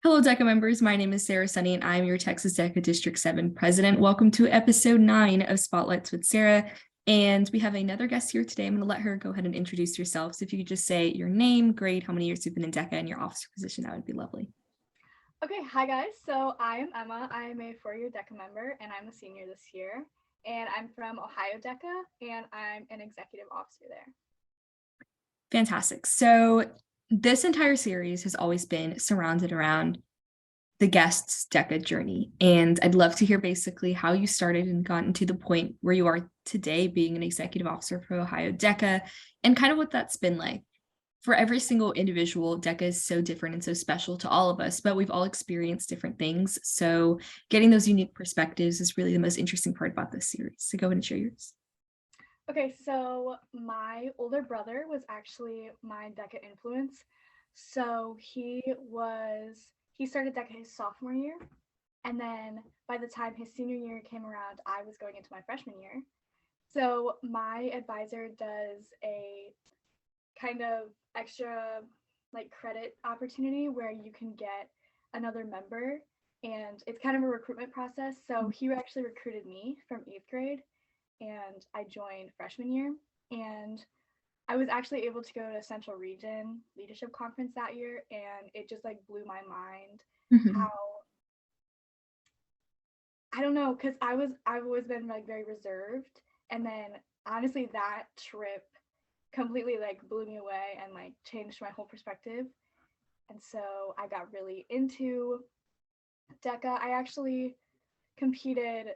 Hello, DECA members. My name is Sarah Sunny, and I'm your Texas DECA District 7 president. Welcome to episode 9 of Spotlights with Sarah. And we have another guest here today. I'm going to let her go ahead and introduce yourself. So if you could just say your name, grade, how many years you've been in DECA, and your officer position, that would be lovely. Okay, hi guys. So I am Emma. I am a 4-year DECA member and I'm a senior this year. And I'm from Ohio DECA and I'm an executive officer there. Fantastic. So this entire series has always been surrounded around the guest's DECA journey. And I'd love to hear basically how you started and gotten to the point where you are today being an executive officer for Ohio DECA and kind of what that's been like. For every single individual, DECA is so different and so special to all of us, but we've all experienced different things. So getting those unique perspectives is really the most interesting part about this series. So go ahead and share yours. Okay, so my older brother was actually my DECA influence. So he started DECA his sophomore year. And then by the time his senior year came around, I was going into my freshman year. So my advisor does a kind of extra like credit opportunity where you can get another member, and it's kind of a recruitment process. So he actually recruited me from 8th grade and I joined freshman year, and I was actually able to go to Central Region Leadership Conference that year, and it just like blew my mind how I don't know, because I've always been like very reserved, and then honestly that trip completely like blew me away and like changed my whole perspective. And so I got really into DECA. I actually competed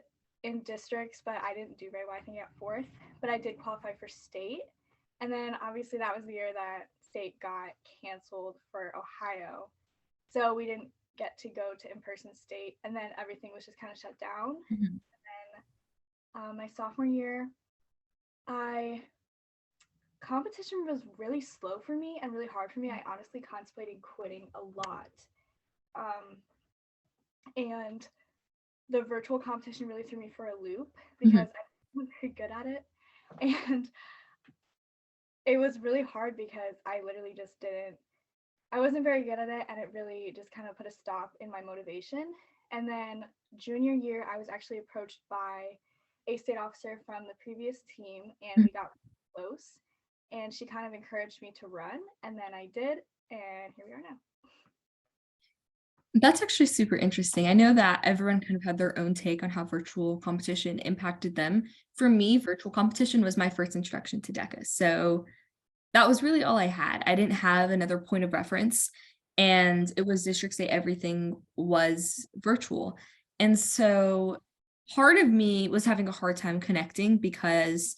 in districts, but I didn't do very well. I think I got fourth, but I did qualify for state. And then obviously that was the year that state got canceled for Ohio. So we didn't get to go to in-person state, and then everything was just kind of shut down. Mhm. And then my sophomore year, I competition was really slow for me and really hard for me. I honestly contemplated quitting a lot. Um, and the virtual competition really threw me for a loop because I wasn't very good at it. And it was really hard because I literally just I wasn't very good at it, and it really just kind of put a stop in my motivation. And then junior year, I was actually approached by a state officer from the previous team, and we got close. And she kind of encouraged me to run, and then I did, and here we are now. That's actually super interesting. I know that everyone kind of had their own take on how virtual competition impacted them. For me, virtual competition was my first introduction to DECA. So that was really all I had. I didn't have another point of reference, and it was district state, everything was virtual. And so part of me was having a hard time connecting because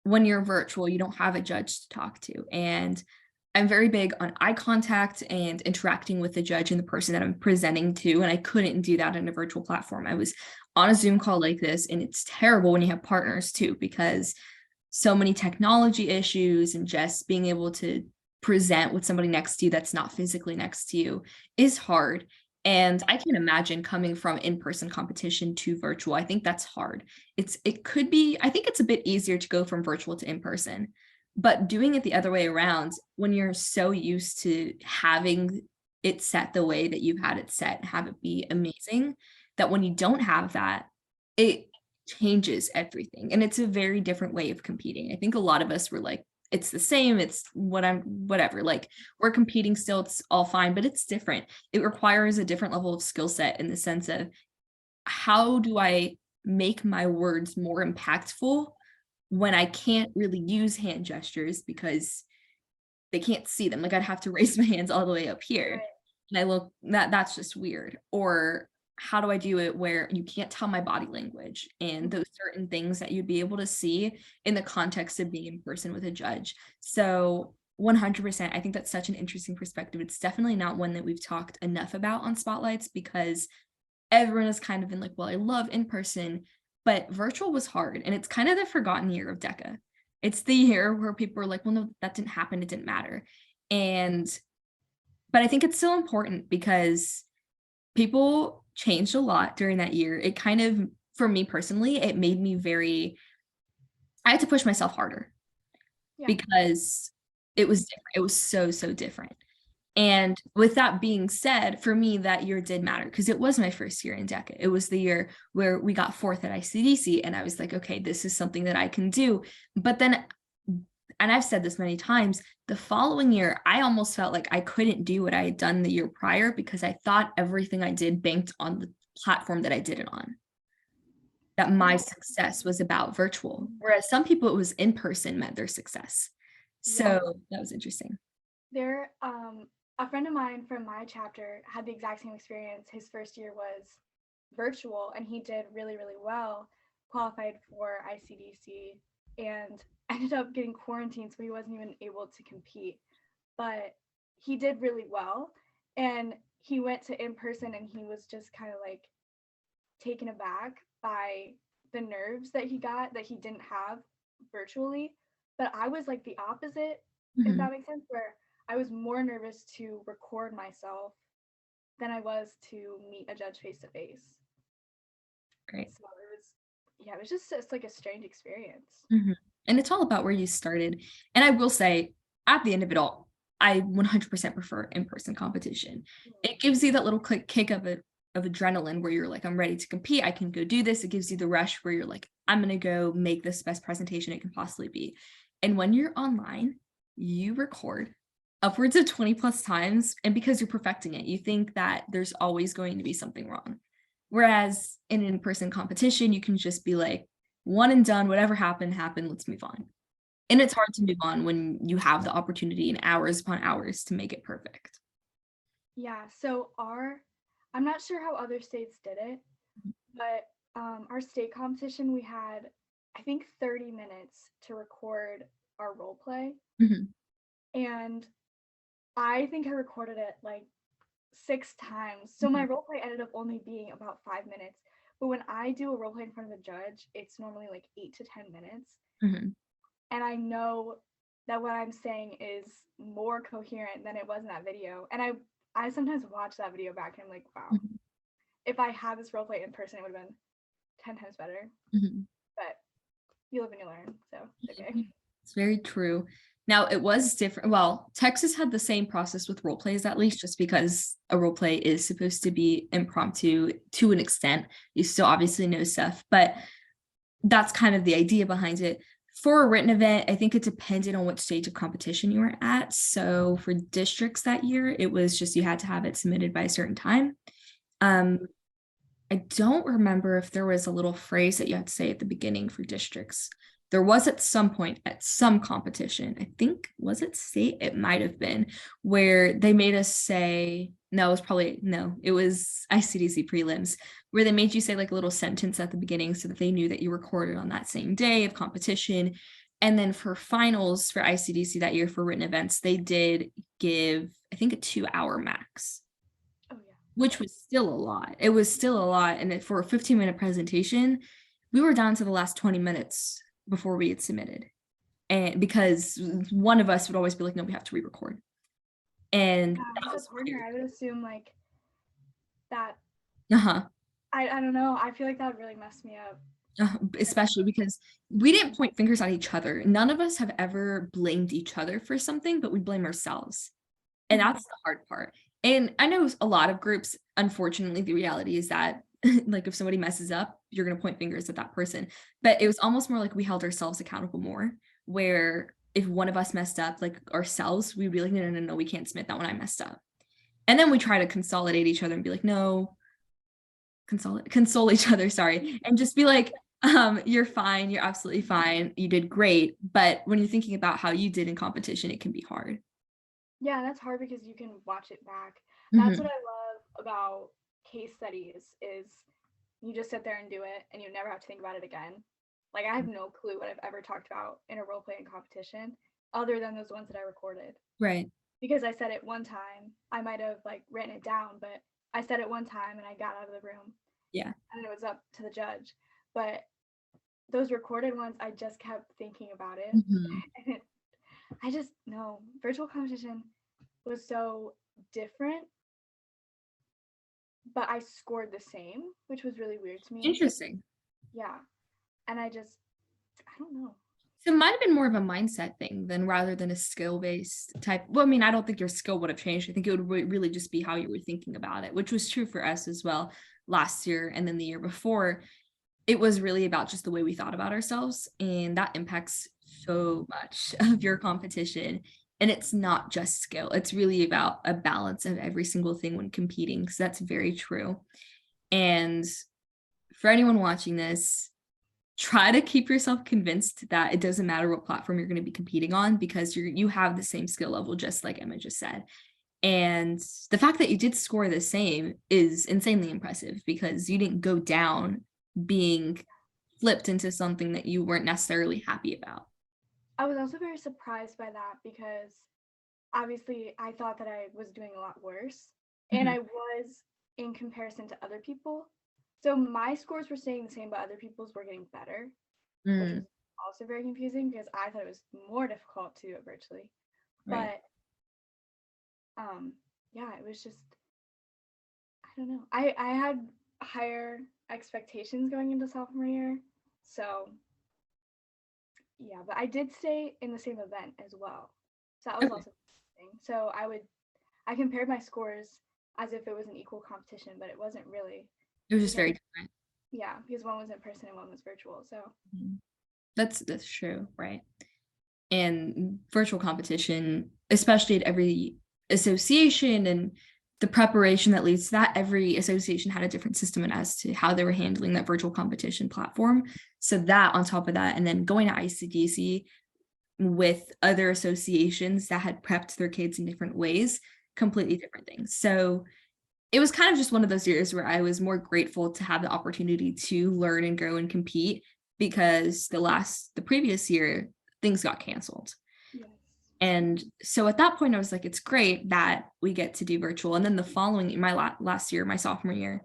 when you're virtual, you don't have a judge to talk to. And I'm very big on eye contact and interacting with the judge and the person that I'm presenting to. And I couldn't do that in a virtual platform. I was on a Zoom call like this, and it's terrible when you have partners too, because so many technology issues and just being able to present with somebody next to you that's not physically next to you is hard. And I can imagine coming from in-person competition to virtual. I think that's hard. It could be, I think it's a bit easier to go from virtual to in-person, but doing it the other way around, when you're so used to having it set the way that you've had it set, have it be amazing, that when you don't have that, it changes everything. And it's a very different way of competing. I think a lot of us were like, it's the same, it's whatever, like we're competing still, it's all fine, but it's different. It requires a different level of skill set in the sense of how do I make my words more impactful when I can't really use hand gestures because they can't see them. Like I'd have to raise my hands all the way up here. And I look that's just weird. Or how do I do it where you can't tell my body language and those certain things that you'd be able to see in the context of being in person with a judge. So 100%, I think that's such an interesting perspective. It's definitely not one that we've talked enough about on Spotlights because everyone has kind of been like, well, I love in person, but virtual was hard. And it's kind of the forgotten year of DECA. It's the year where people are like, well, no, that didn't happen. It didn't matter. But I think it's still important because people changed a lot during that year. It kind of, for me personally, it made me I had to push myself harder Yeah. because it was different. It was so, so different. And with that being said, for me, that year did matter because it was my first year in DECA. It was the year where we got fourth at ICDC, and I was like, okay, this is something that I can do. But then, and I've said this many times, the following year, I almost felt like I couldn't do what I had done the year prior because I thought everything I did banked on the platform that I did it on. That my success was about virtual, whereas some people it was in person meant their success. So Yeah. that was interesting. There, a friend of mine from my chapter had the exact same experience. His first year was virtual, and he did really, really well, qualified for ICDC, and ended up getting quarantined, so he wasn't even able to compete. But he did really well, and he went to in person, and he was just kind of like taken aback by the nerves that he got that he didn't have virtually. But I was like the opposite, if Mhm. that makes sense, where I was more nervous to record myself than I was to meet a judge face to face. Great. So it was, yeah, it was just it's like a strange experience. Mhm. And it's all about where you started. And I will say, at the end of it all, I 100% prefer in-person competition. It gives you that little quick kick of adrenaline where you're like, I'm ready to compete. I can go do this. It gives you the rush where you're like, I'm gonna go make this best presentation it can possibly be. And when you're online, you record upwards of 20 plus times, and because you're perfecting it, you think that there's always going to be something wrong. Whereas in an in-person competition, you can just be like, one and done, whatever happened, happened, let's move on. And it's hard to move on when you have the opportunity and hours upon hours to make it perfect. Yeah, so I'm not sure how other states did it, but our state competition, we had, I think, 30 minutes to record our role play. Mhm. And I think I recorded it like 6 times. So my Mhm. role play ended up only being about 5 minutes. But when I do a role play in front of a judge, it's normally like 8 to 10 minutes. Mhm. And I know that what I'm saying is more coherent than it was in that video. And I sometimes watch that video back and I'm like, wow, Mhm. if I had this role play in person, it would have been 10 times better. Mhm. But you live and you learn. So it's okay. It's very true. Now it was different. Well, Texas had the same process with role plays, at least, just because a role play is supposed to be impromptu to an extent. You still obviously know stuff, but that's kind of the idea behind it. For a written event, I think it depended on what stage of competition you were at. So for districts that year, it was just you had to have it submitted by a certain time. Um, I don't remember if there was a little phrase that you had to say at the beginning for districts. There was at some point at some competition, I think, was it state? It might have been, where they made us say, no, it was probably, no, it was ICDC prelims, where they made you say like a little sentence at the beginning so that they knew that you recorded on that same day of competition. And then for finals for ICDC that year for written events, they did give, I think, a 2 hour max, Oh, yeah. which was still a lot. It was still a lot. And for a 15-minute presentation, we were down to the last 20 minutes before we had submitted. And because one of us would always be like, no, we have to re-record. And that As a was partner, I would assume like that. uh-huh. I don't know. I feel like that would really mess me up. Especially because we didn't point fingers at each other. None of us have ever blamed each other for something, but we blame ourselves. And Mhm. that's the hard part. And I know a lot of groups, unfortunately, the reality is that like if somebody messes up, you're going to point fingers at that person. But it was almost more like we held ourselves accountable more, where if one of us messed up, like ourselves, we'd be like, no, no, no, no, we can't submit that one. I messed up. And then we try to consolidate each other and be like, no, console each other, sorry, and just be like, you're fine, you're absolutely fine, you did great. But when you're thinking about how you did in competition, it can be hard. Yeah, that's hard because you can watch it back. That's what Mhm. I love about case studies is you just sit there and do it and you never have to think about it again. Like I have no clue what I've ever talked about in a role playing competition other than those ones that I recorded. Right. Because I said it one time, I might have like written it down, but I said it one time and I got out of the room Yeah. and it was up to the judge. But those recorded ones, I just kept thinking about it. Mhm. And I just, no, virtual competition was so different, but I scored the same, which was really weird to me. Interesting. Yeah. And I don't know. So it might have been more of a mindset thing than rather than a skill-based type. Well, I mean, I don't think your skill would have changed. I think it would really just be how you were thinking about it, which was true for us as well last year and then the year before. It was really about just the way we thought about ourselves, and that impacts so much of your competition. And it's not just skill, it's really about a balance of every single thing when competing. So that's very true. And for anyone watching this, try to keep yourself convinced that it doesn't matter what platform you're going to be competing on, because you have the same skill level, just like Emma just said. And the fact that you did score the same is insanely impressive, because you didn't go down being flipped into something that you weren't necessarily happy about. I was also very surprised by that because obviously I thought that I was doing a lot worse, and Mhm. I was in comparison to other people. So my scores were staying the same, but other people's were getting better, which Mm, was also very confusing because I thought it was more difficult to do it virtually. right. But um yeah, it was just, I don't know. I had higher expectations going into sophomore year. So yeah, but I did stay in the same event as well. So that was Okay. also interesting. So I compared my scores as if it was an equal competition, but it wasn't really, It was just because very different. yeah, because one was in person and one was virtual. So Mhm. That's true, right? And virtual competition, especially at every association and the preparation that leads to that, every association had a different system and as to how they were handling that virtual competition platform. So that on top of that, and then going to ICDC with other associations that had prepped their kids in different ways, completely different things. So it was kind of just one of those years where I was more grateful to have the opportunity to learn and grow and compete, because the previous year, things got canceled. yes. And so at that point, I was like, it's great that we get to do virtual. And then the following, my last year, my sophomore year,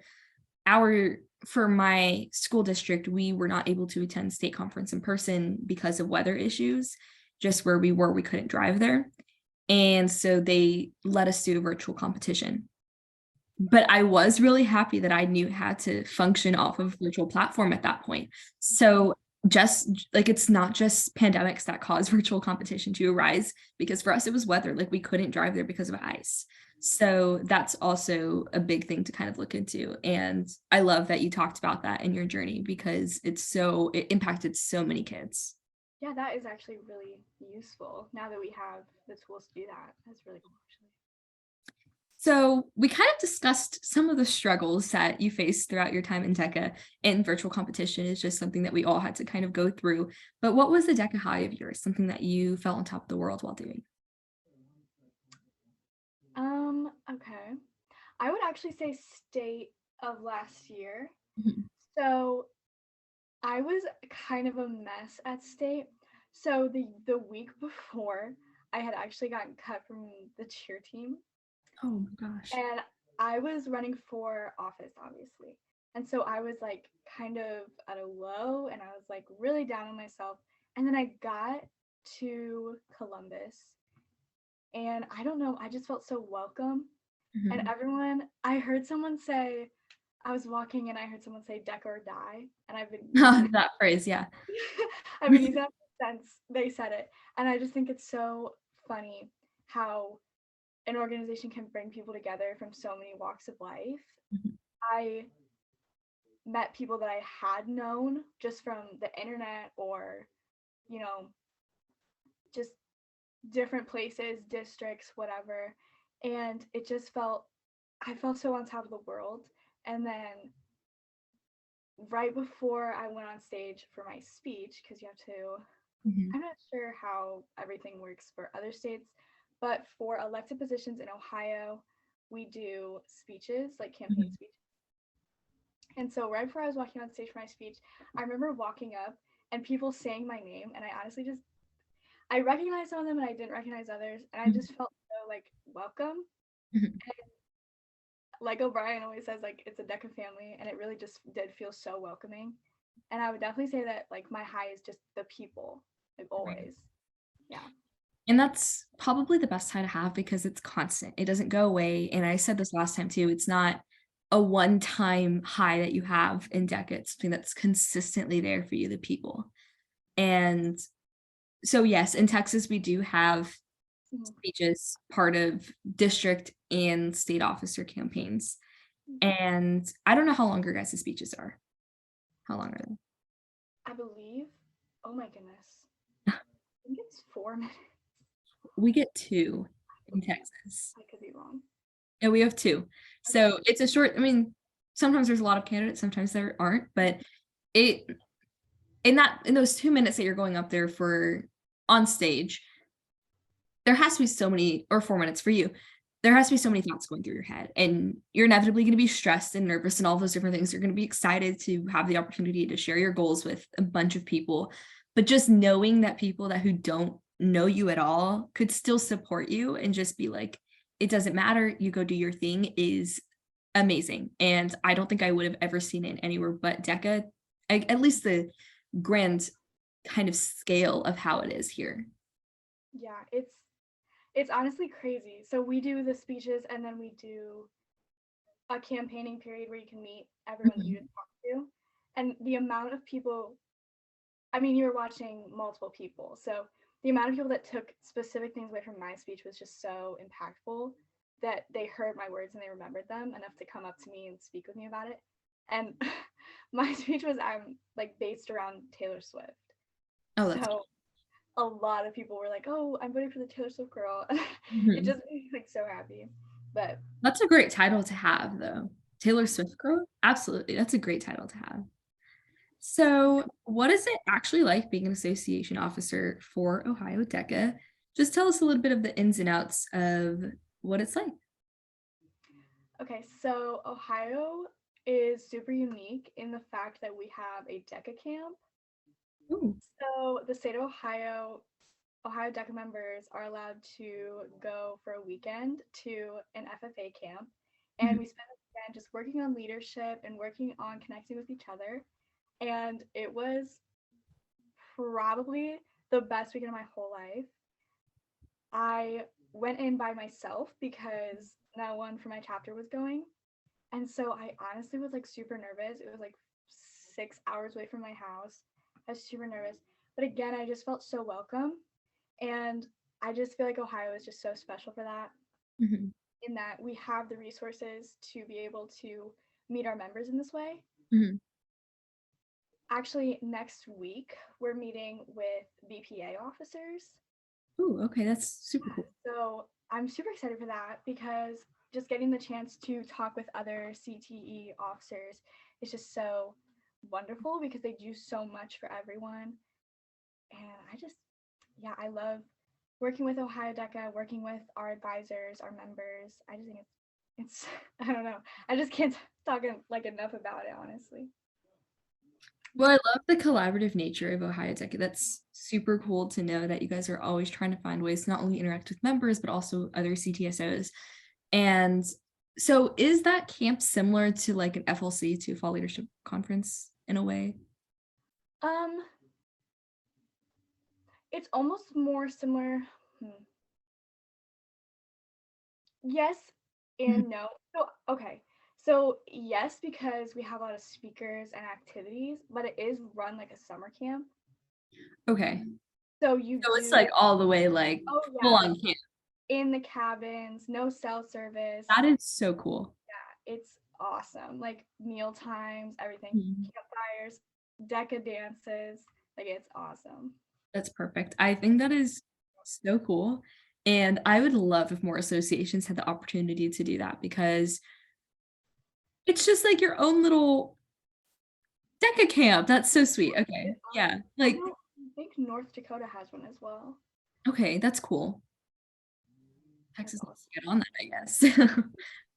our for my school district, we were not able to attend state conference in person because of weather issues. Just where we were, we couldn't drive there. And so they let us do a virtual competition. But I was really happy that I knew how to function off of virtual platform at that point. So just like, it's not just pandemics that cause virtual competition to arise, because for us it was weather, like we couldn't drive there because of ice. So that's also a big thing to kind of look into. And I love that you talked about that in your journey, because it impacted so many kids. Yeah, that is actually really useful now that we have the tools to do that. That's really cool, actually. So we kind of discussed some of the struggles that you faced throughout your time in DECA, and virtual competition is just something that we all had to kind of go through. But what was the DECA high of yours? Something that you felt on top of the world while doing? Okay. I would actually say state of last year. Mhm. So I was kind of a mess at state. So the week before, I had actually gotten cut from the cheer team, Oh my gosh. and I was running for office, obviously. And so I was like kind of at a low, and I was like really down on myself. And then I got to Columbus, and I don't know, I just felt so welcome. And Mhm. everyone, I heard someone say, I was walking and I heard someone say "deck or die," and I've been using that. That phrase, yeah. I've been using that since they said it, and I just think it's so funny how an organization can bring people together from so many walks of life. Mhm. I met people that I had known just from the internet or, you know, just different places, districts, whatever. And it just felt, I felt so on top of the world. And then right before I went on stage for my speech, because you have to, Mhm. I'm not sure how everything works for other states, but for elected positions in Ohio, we do speeches, like campaign Mhm. speeches. And so right before I was walking on stage for my speech, I remember walking up and people saying my name, and I honestly just, I recognized some of them and I didn't recognize others, and I Mhm. just felt so like welcome. Mhm. Like O'Brien always says, like it's a DECA family, and it really just did feel so welcoming. And I would definitely say that like my high is just the people, like Right. always. Yeah. And that's probably the best high to have, because it's constant. It doesn't go away. And I said this last time too, it's not a one-time high that you have in DECA. It's something that's consistently there for you, the people. And So yes, in Texas, we do have Mhm. speeches part of district and state officer campaigns. And I don't know how long your guys' speeches are. How long are they? I believe. Oh my goodness. I think it's 4 minutes. We get two in Texas. I could be wrong. Yeah, we have two. Okay. So it's a short, I mean, sometimes there's a lot of candidates, sometimes there aren't, but it in those 2 minutes that you're going up there for on stage, there has to be so many, or 4 minutes for you, there has to be so many thoughts going through your head, and you're inevitably going to be stressed and nervous and all those different things. You're going to be excited to have the opportunity to share your goals with a bunch of people, but just knowing that people that who don't know you at all could still support you and just be like, it doesn't matter, you go do your thing, is amazing. And I don't think I would have ever seen it anywhere but DECA, at least the grand kind of scale of how it is here. Yeah, it's honestly crazy. So we do the speeches and then we do a campaigning period where you can meet everyone that you Mhm. just talked to. And the amount of people, I mean, you're watching multiple people. So the amount of people that took specific things away from my speech was just so impactful that they heard my words and they remembered them enough to come up to me and speak with me about it. And my speech was like based around Taylor Swift. Oh, that's So a lot of people were like, "Oh, I'm voting for the Taylor Swift girl." It Mhm. just made me like so happy. But That's a great title to have, though. Taylor Swift girl? Absolutely. That's a great title to have. So, what is it actually like being an association officer for Ohio DECA? Just tell us a little bit of the ins and outs of what it's like. okay, so Ohio is super unique in the fact that we have a DECA camp. Ooh. So the state of Ohio DECA members are allowed to go for a weekend to an FFA camp. And Mhm. we spend the weekend just working on leadership and working on connecting with each other. And it was probably the best weekend of my whole life. I went in by myself because no one from my chapter was going. And so I honestly was like super nervous. It was like 6 hours away from my house. I was super nervous. But again, I just felt so welcome. And I just feel like Ohio is just so special for that, Mhm. in that we have the resources to be able to meet our members in this way. Mhm. Actually, next week, we're meeting with BPA officers. Ooh, okay, that's super cool. So I'm super excited for that because just getting the chance to talk with other CTE officers is just so wonderful because they do so much for everyone. And yeah, I love working with Ohio DECA, working with our advisors, our members. I just think it's I don't know. I just can't talk like enough about it, honestly. Well, I love the collaborative nature of Ohio DECA. That's super cool to know that you guys are always trying to find ways to not only interact with members, but also other CTSOs. And so is that camp similar to like an FLC, to Fall Leadership Conference in a way? Um, it's almost more similar. Hmm. Yes Mhm. and no. So okay. So yes, because we have a lot of speakers and activities, but it is run like a summer camp. Okay. So you So it's do, like all the way like oh full yeah, like on camp. in the cabins, no cell service. That is so cool. It's awesome. Like meal times, everything, Mhm. campfires, deca dances. Like it's awesome. That's perfect. I think that is so cool. And I would love if more associations had the opportunity to do that, because it's just like your own little DECA camp. That's so sweet. Okay. It Yeah. honestly, I Like, know. I think North Dakota has one as well. okay, that's cool. That's Texas needs awesome. to get on that, I guess.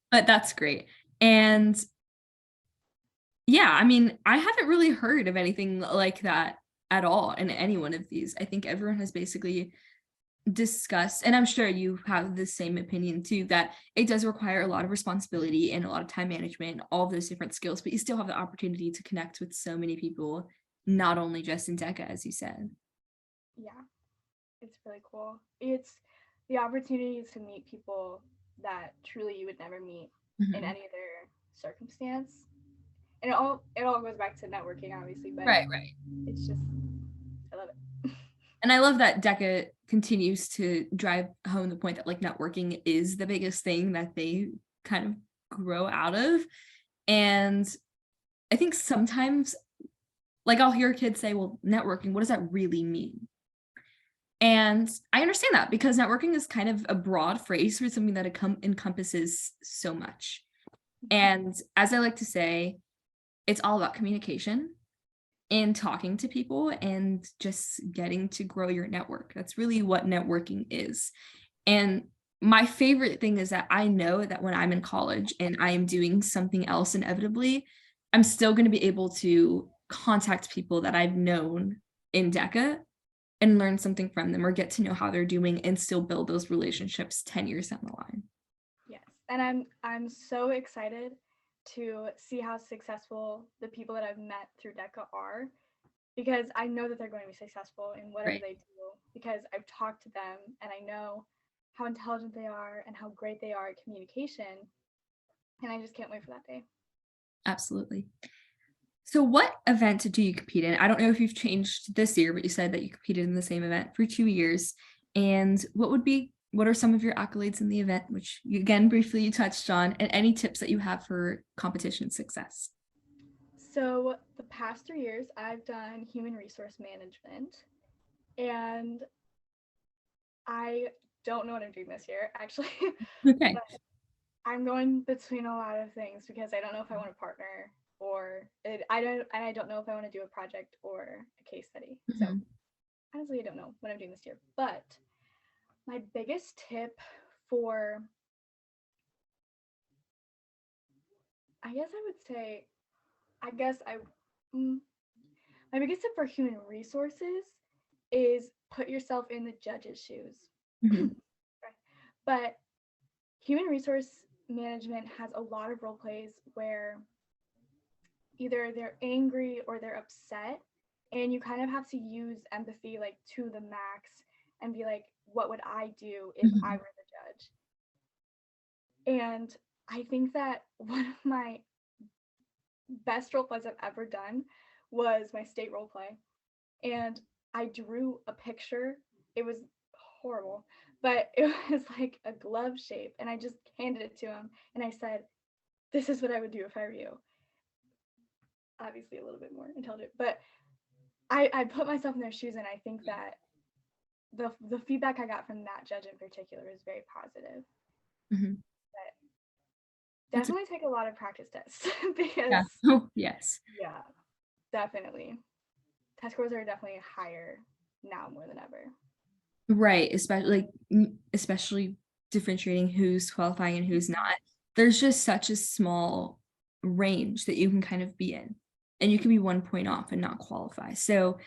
But that's great. And yeah, I mean, I haven't really heard of anything like that at all in any one of these. I think everyone has basically discussed, and I'm sure you have the same opinion too, that it does require a lot of responsibility and a lot of time management and all those different skills, but you still have the opportunity to connect with so many people, not only just in DECA, as you said. Yeah, it's really cool. It's the opportunities to meet people that truly you would never meet in Mhm. any other circumstance. And it all goes back to networking, obviously, but Right, right. it's just I love it. And I love that DECA continues to drive home the point that like networking is the biggest thing that they kind of grow out of. And I think sometimes like I'll hear kids say, well, networking, what does that really mean? And I understand that because networking is kind of a broad phrase for something that encompasses so much. And as I like to say, it's all about communication and talking to people and just getting to grow your network. That's really what networking is. And my favorite thing is that I know that when I'm in college and I am doing something else inevitably, I'm still going to be able to contact people that I've known in DECA and learn something from them or get to know how they're doing and still build those relationships 10 years down the line. Yes, and I'm so excited to see how successful the people that I've met through DECA are, because I know that they're going to be successful in whatever Right. they do, because I've talked to them and I know how intelligent they are and how great they are at communication, and I just can't wait for that day. Absolutely. So what event do you compete in? I don't know if you've changed this year, but you said that you competed in the same event for 2 years. And what are some of your accolades in the event, which you again briefly you touched on, and any tips that you have for competition success? So the past 3 years, I've done human resource management, and I don't know what I'm doing this year, actually. Okay. But I'm going between a lot of things because I don't know if I want to partner or I don't know if I want to do a project or a case study. So Mhm. honestly, I don't know what I'm doing this year. But my biggest tip for, I guess I would say, I guess I, mm, my biggest tip for human resources is put yourself in the judge's shoes. Mhm. But human resource management has a lot of role plays where either they're angry or they're upset, and you kind of have to use empathy like to the max and be like, what would I do if I Mhm. were the judge? And I think that one of my best role plays I've ever done was my state role play, and I drew a picture. It was horrible, but it was like a glove shape, and I just handed it to him and I said, this is what I would do if I were you. Obviously a little bit more intelligent, but I put myself in their shoes, and I think that the feedback I got from that judge in particular is very positive. Mhm. But That's a, definitely take a lot of practice tests because yeah. Oh, yes. yeah, definitely test scores are definitely higher now more than ever. Right, especially differentiating who's qualifying and who's not. There's just such a small range that you can kind of be in, and you can be 1 point off and not qualify. So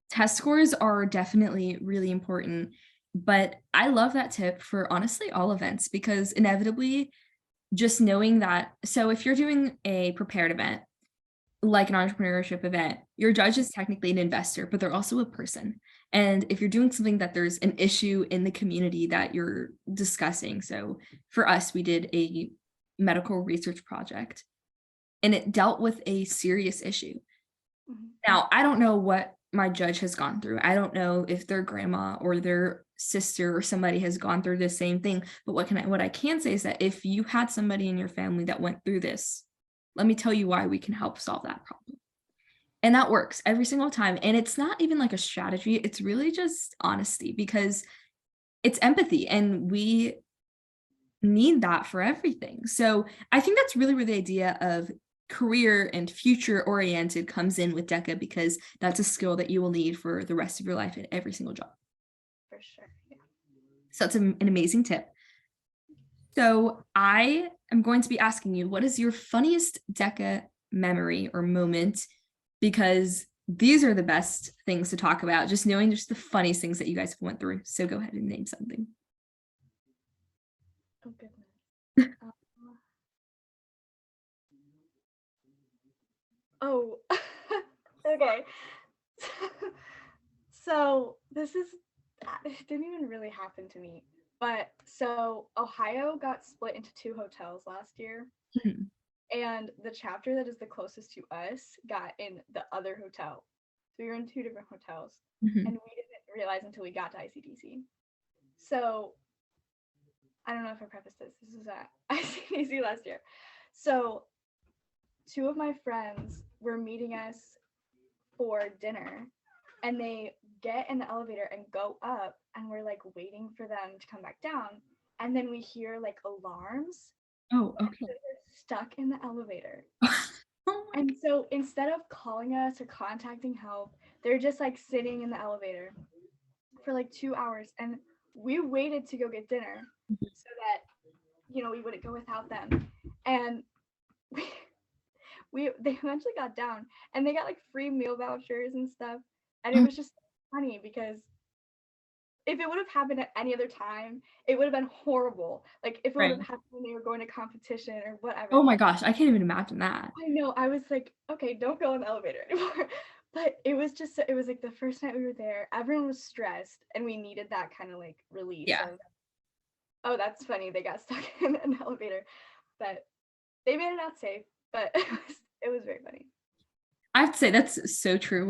test scores are definitely really important, but I love that tip for honestly all events because inevitably just knowing that. So if you're doing a prepared event, like an entrepreneurship event, your judge is technically an investor, but they're also a person. And if you're doing something that there's an issue in the community that you're discussing. So for us, we did a medical research project and it dealt with a serious issue. Mhm. Now, I don't know what my judge has gone through. I don't know if their grandma or their sister or somebody has gone through the same thing, but what I can say is that if you had somebody in your family that went through this, let me tell you why we can help solve that problem. And that works every single time. And it's not even like a strategy, it's really just honesty because it's empathy and we need that for everything. So I think that's really where the idea of career and future oriented comes in with DECA because that's a skill that you will need for the rest of your life in every single job. For sure. Yeah. So that's an amazing tip. So I am going to be asking you, what is your funniest DECA memory or moment? Because these are the best things to talk about, just knowing just the funniest things that you guys went through. So go ahead and name something. Oh goodness. Um, oh. Okay. So this is it didn't even really happen to me. But so Ohio got split into two hotels last year, Mhm. and the chapter that is the closest to us got in the other hotel. So we were in two different hotels, and Mhm. we didn't realize until we got to ICDC. So I don't know if I prefaced this. This was at ICDC last year. So 2 of my friends were meeting us for dinner, and they get in the elevator and go up, and we're like waiting for them to come back down. And then we hear like alarms. Oh, okay. So they're stuck in the elevator. Oh my And so instead of calling us or contacting help, they're just like sitting in the elevator for like 2 hours. And we waited to go get dinner so that, you know, we wouldn't go without them. And they eventually got down, and they got like free meal vouchers and stuff. And it was just funny because if it would have happened at any other time, it would have been horrible. Like if it would have Right. happened when they were going to competition or whatever. Oh my gosh, I can't even imagine that. I know. I was like, okay, don't go in the elevator anymore. But it was like the first night we were there, everyone was stressed, and we needed that kind of like release Yeah. of, oh, that's funny, they got stuck in an elevator. But they made it out safe, but it was very funny. I have to say that's so true.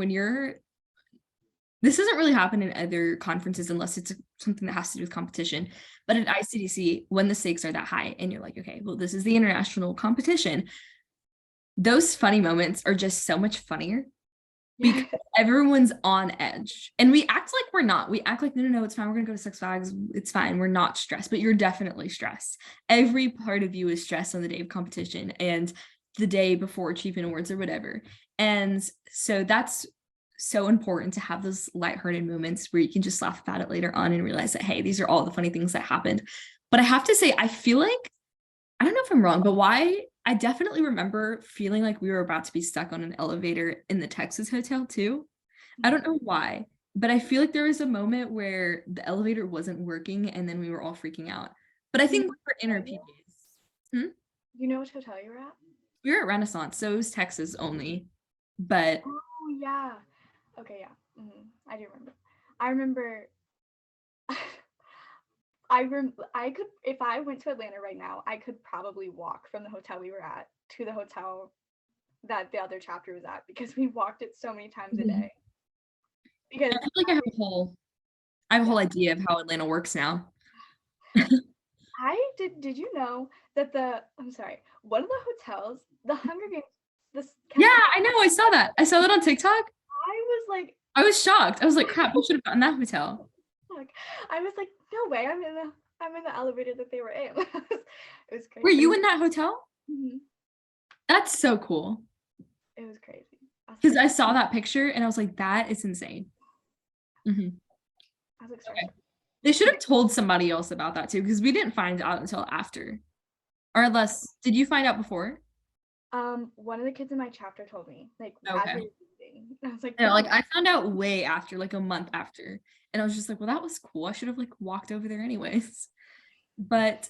This doesn't really happen in other conferences unless it's something that has to do with competition. But at ICDC, when the stakes are that high and you're like, okay, well, this is the international competition, those funny moments are just so much funnier because everyone's on edge. And we act like we're not. We act like, no, it's fine. We're going to go to Six Flags. It's fine. We're not stressed, but you're definitely stressed. Every part of you is stressed on the day of competition and the day before achievement awards or whatever. And so that's so important to have those lighthearted moments where you can just laugh about it later on and realize that, hey, these are all the funny things that happened. But I have to say, I feel like, I don't know if I'm wrong, but I definitely remember feeling like we were about to be stuck on an elevator in the Texas hotel too. I don't know why, but I feel like there was a moment where the elevator wasn't working and then we were all freaking out. But I think we were in our PJs. You know which hotel you were at? We were at Renaissance, so it was Texas only. But Oh yeah. Okay, yeah. I do remember. I remember. I could, if I went to Atlanta right now, I could probably walk from the hotel we were at to the hotel that the other chapter was at, because we walked it so many times a day. Because I feel like I have a whole idea of how Atlanta works now. did you know that I'm sorry, one of the hotels, the Hunger Games, Yeah, I know. I saw that. I saw that on TikTok. I was like, I was shocked. I was like, crap, we should have gotten that hotel. I was like, no way, I'm in the elevator that they were in. It was crazy. Were you in that hotel? Mm-hmm. That's so cool. It was crazy. Because I saw that picture and I was like, that is insane. Mm-hmm. I was like, okay. They should have told somebody else about that too, because we didn't find out until after. Or unless, did you find out before? One of the kids in my chapter told me, like, okay. as we were leaving. I was like, yeah, like I found out way after, like a month after. And I was just like, well, that was cool. I should have like walked over there anyways. But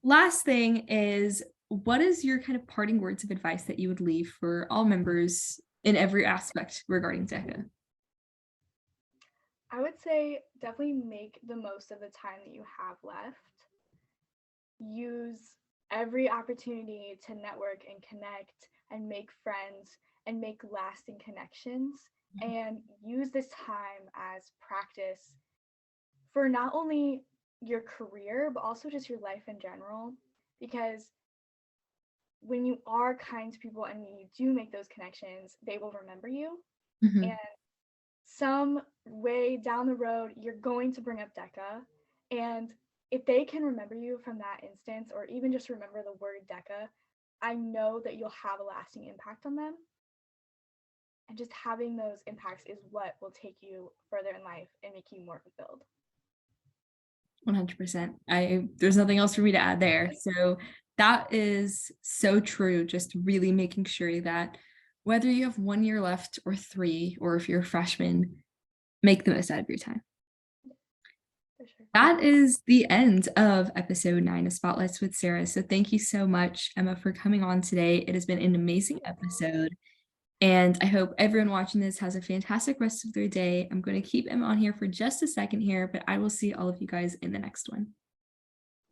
last thing is, what is your kind of parting words of advice that you would leave for all members in every aspect regarding DECA? I would say definitely make the most of the time that you have left. Use every opportunity to network and connect and make friends and make lasting connections, and use this time as practice for not only your career, but also just your life in general. Because when you are kind to people and you do make those connections, they will remember you. Mm-hmm. And some way down the road, you're going to bring up DECA. And if they can remember you from that instance, or even just remember the word DECA, I know that you'll have a lasting impact on them. And just having those impacts is what will take you further in life and make you more fulfilled. 100%. There's nothing else for me to add there. So that is so true. Just really making sure that whether you have 1 year left or 3, or if you're a freshman, make the most out of your time. For sure. That is the end of episode 9 of Spotlights with Sarah. So thank you so much, Emma, for coming on today. It has been an amazing episode. And I hope everyone watching this has a fantastic rest of their day. I'm going to keep Emma on here for just a second here, but I will see all of you guys in the next one.